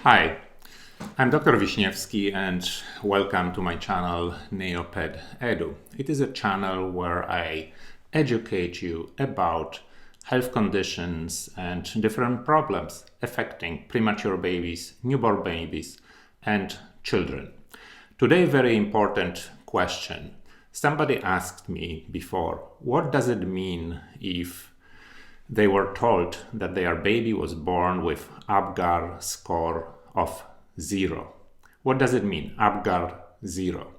Hi, I'm Dr. Wisniewski and welcome to my channel Neoped Edu. It is a channel where I educate you about health conditions and different problems affecting premature babies, newborn babies and children. Today, very important question. Somebody asked me before, what does it mean if they were told that their baby was born with Apgar score of 0. What does it mean, Apgar 0?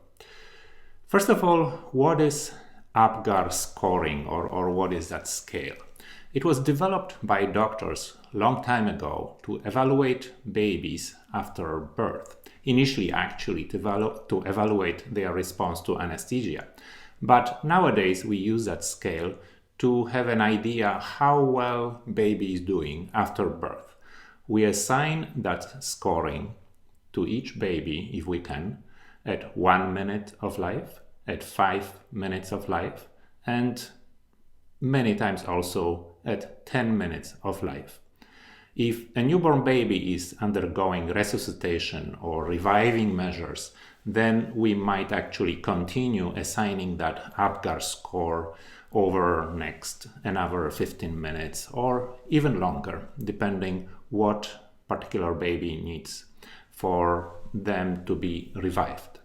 First of all, what is Apgar scoring or what is that scale? It was developed by doctors a long time ago to evaluate babies after birth. Initially, actually, to evaluate their response to anesthesia. But nowadays, we use that scale to have an idea how well baby is doing after birth. We assign that scoring to each baby, if we can, at 1 minute of life, at 5 minutes of life, and many times also at 10 minutes of life. If a newborn baby is undergoing resuscitation or reviving measures, then we might actually continue assigning that Apgar score over next another 15 minutes or even longer, depending what particular baby needs for them to be revived.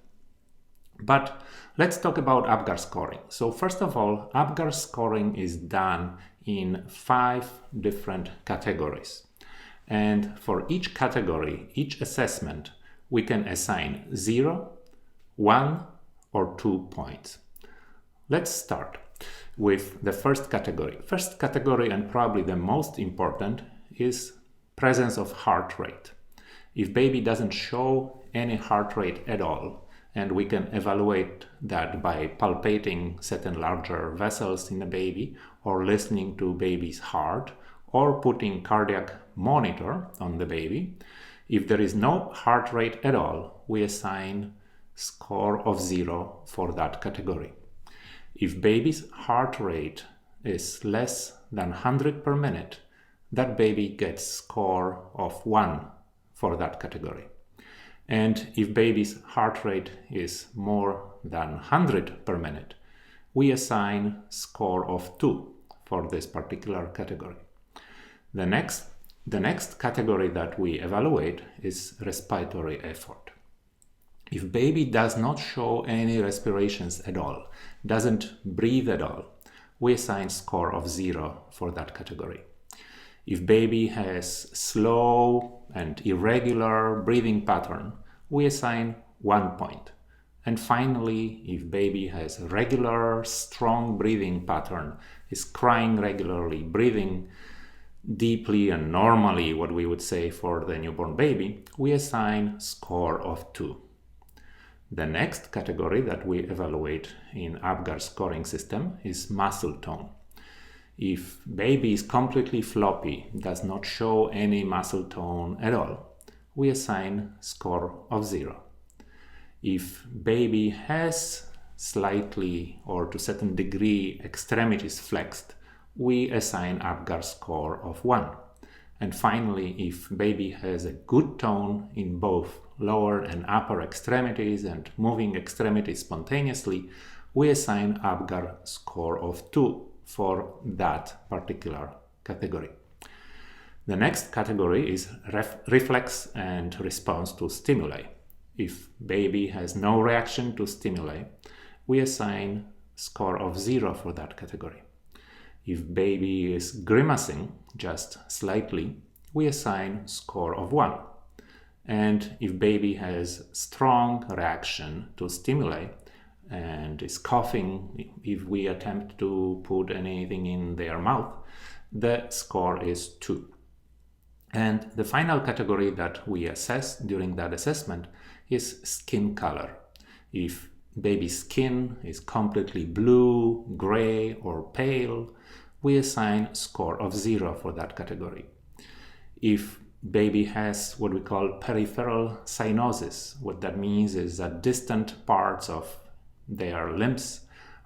But let's talk about Apgar scoring. So first of all, Apgar scoring is done in 5 different categories. And for each category, each assessment, we can assign 0, 1, or 2 points. Let's start with the first category. First category, and probably the most important, is presence of heart rate. If baby doesn't show any heart rate at all, and we can evaluate that by palpating certain larger vessels in the baby, or listening to baby's heart, or putting cardiac monitor on the baby. If there is no heart rate at all, we assign score of 0 for that category. If baby's heart rate is less than 100 per minute, that baby gets score of 1 for that category. And if baby's heart rate is more than 100 per minute, we assign score of 2 for this particular category. The next category that we evaluate is respiratory effort. If baby does not show any respirations at all, doesn't breathe at all, we assign score of 0 for that category. If baby has slow and irregular breathing pattern, we assign 1 point. And finally, if baby has regular, strong breathing pattern, is crying regularly, breathing deeply and normally, what we would say for the newborn baby, we assign score of 2. The next category that we evaluate in Apgar scoring system is muscle tone. If baby is completely floppy, does not show any muscle tone at all, we assign score of 0. If baby has slightly or to certain degree extremities flexed, we assign Apgar score of 1. And finally, if baby has a good tone in both lower and upper extremities and moving extremities spontaneously, we assign Apgar score of 2 for that particular category. The next category is reflex and response to stimuli. If baby has no reaction to stimuli, we assign score of 0 for that category. If baby is grimacing just slightly, we assign score of 1. And if baby has strong reaction to stimuli and is coughing, if we attempt to put anything in their mouth, the score is 2. And the final category that we assess during that assessment is skin color. If baby's skin is completely blue, gray, or pale, we assign score of 0 for that category. If baby has what we call peripheral cyanosis, what that means is that distant parts of their limbs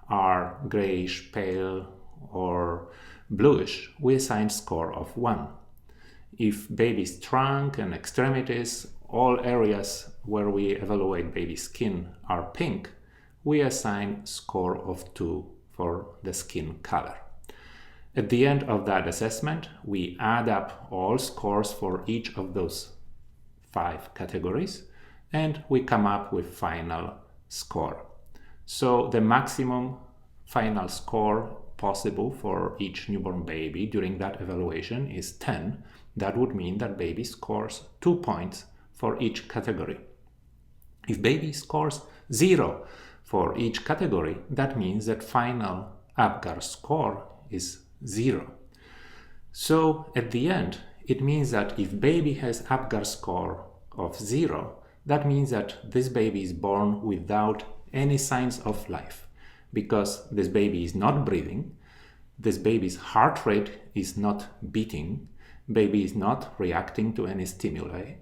are grayish, pale, or bluish, we assign score of 1. If baby's trunk and extremities, all areas where we evaluate baby's skin, are pink, we assign score of 2 for the skin color. At the end of that assessment, we add up all scores for each of those 5 categories, and we come up with final score. So the maximum final score possible for each newborn baby during that evaluation is 10. That would mean that baby scores 2 points for each category. If baby scores 0 for each category, that means that final Apgar score is 0. So at the end, it means that if baby has Apgar score of 0, that means that this baby is born without any signs of life, because this baby is not breathing, this baby's heart rate is not beating, baby is not reacting to any stimuli,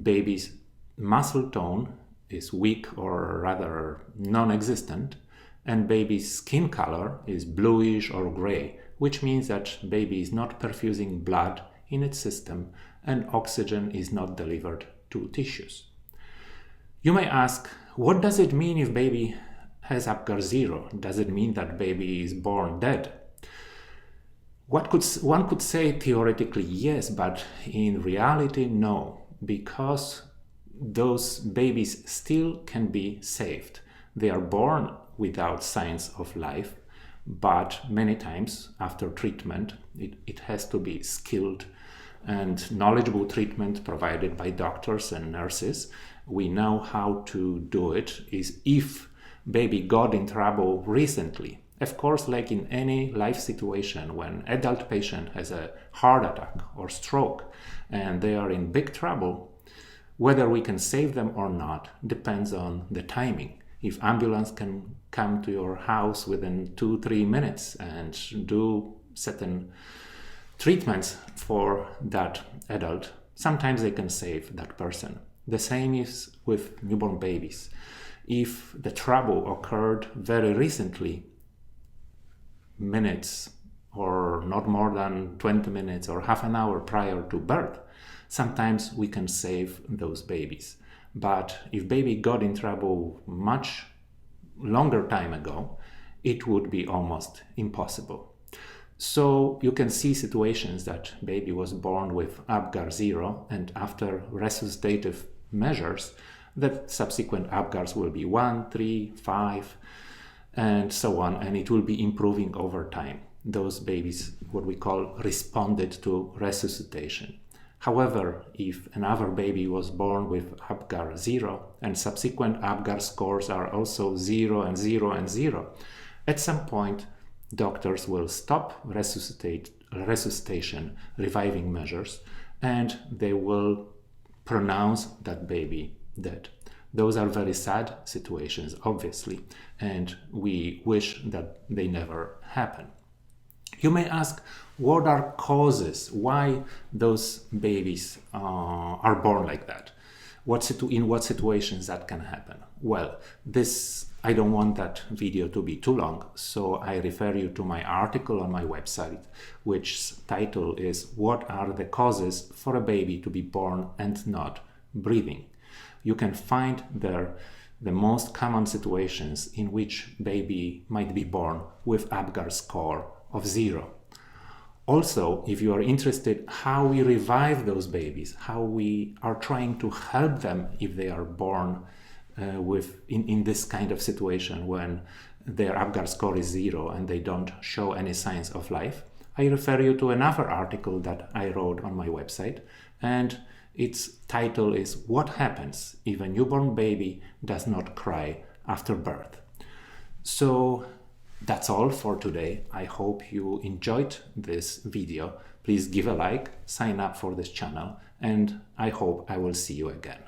baby's muscle tone is weak or rather non-existent, and baby's skin color is bluish or gray, which means that baby is not perfusing blood in its system and oxygen is not delivered to tissues. You may ask, what does it mean if baby has Apgar 0? Does it mean that baby is born dead? One could say theoretically yes, but in reality no, because those babies still can be saved. They are born without signs of life, but many times after treatment, it has to be skilled and knowledgeable treatment provided by doctors and nurses. We know how to do it is if baby got in trouble recently. Of course, like in any life situation, when adult patient has a heart attack or stroke and they are in big trouble, whether we can save them or not depends on the timing. If ambulance can come to your house within 2-3 minutes and do certain treatments for that adult, sometimes they can save that person. The same is with newborn babies. If the trouble occurred very recently, minutes or not more than 20 minutes or half an hour prior to birth, sometimes we can save those babies. But if baby got in trouble much longer time ago, it would be almost impossible. So you can see situations that baby was born with Apgar 0 and after resuscitative measures, that subsequent Apgars will be 1, 3, 5, and so on, and it will be improving over time. Those babies, what we call, responded to resuscitation. However, if another baby was born with Apgar 0 and subsequent Apgar scores are also 0 and 0 and 0, at some point doctors will stop resuscitation, reviving measures, and they will pronounce that baby dead. Those are very sad situations, obviously, and we wish that they never happen. You may ask, what are causes? Why those babies are born like that? In what situations that can happen? Well, I don't want that video to be too long, so I refer you to my article on my website, which title is "What are the causes for a baby to be born and not breathing?" You can find there the most common situations in which baby might be born with Apgar score of 0. Also, if you are interested how we revive those babies, how we are trying to help them if they are born in this kind of situation when their Apgar score is 0 and they don't show any signs of life, I refer you to another article that I wrote on my website, and its title is "What happens if a newborn baby does not cry after birth?" So that's all for today. I hope you enjoyed this video. Please give a like, sign up for this channel, and I hope I will see you again.